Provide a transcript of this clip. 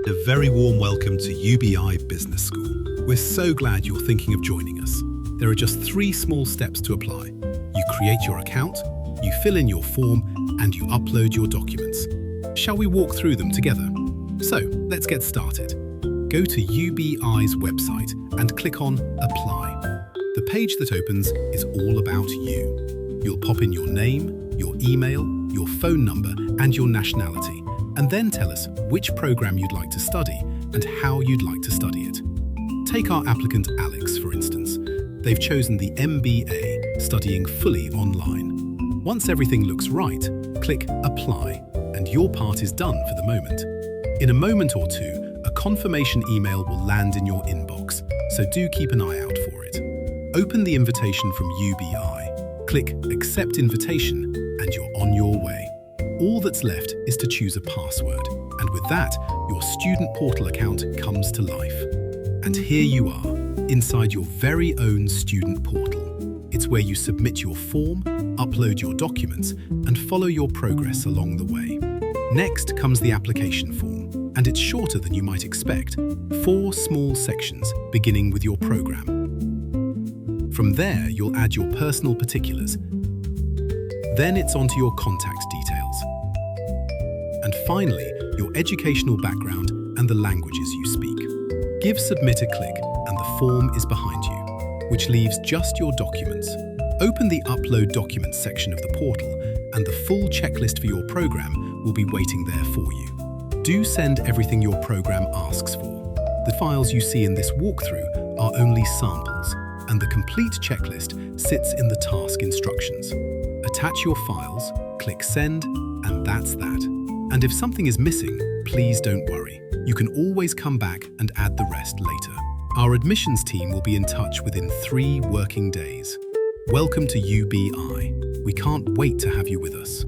A very warm welcome to UBI Business School. We're so glad you're thinking of joining us. There are just 3 small steps to apply. You create your account, you fill in your form, and you upload your documents. Shall we walk through them together? So, let's get started. Go to UBI's website and click on Apply. The page that opens is all about you. You'll pop in your name, your email, your phone number, and your nationality, and then tell us which program you'd like to study and how you'd like to study it. Take our applicant Alex, for instance. They've chosen the MBA, studying fully online. Once everything looks right, click Apply, and your part is done for the moment. In a moment or two, a confirmation email will land in your inbox, so do keep an eye out for it. Open the invitation from UBI, click Accept Invitation, and you're on your way. All that's left is to choose a password, and with that, your student portal account comes to life. And here you are, inside your very own student portal. It's where you submit your form, upload your documents, and follow your progress along the way. Next comes the application form, and it's shorter than you might expect. 4 small sections, beginning with your program. From there, you'll add your personal particulars. Then it's onto your contact details. And finally, your educational background and the languages you speak. Give Submit a click and the form is behind you, which leaves just your documents. Open the Upload Documents section of the portal and the full checklist for your program will be waiting there for you. Do send everything your program asks for. The files you see in this walkthrough are only samples, and the complete checklist sits in the task instructions. Attach your files, click Send, and that's that. And if something is missing, please don't worry. You can always come back and add the rest later. Our admissions team will be in touch within 3 working days. Welcome to UBI. We can't wait to have you with us.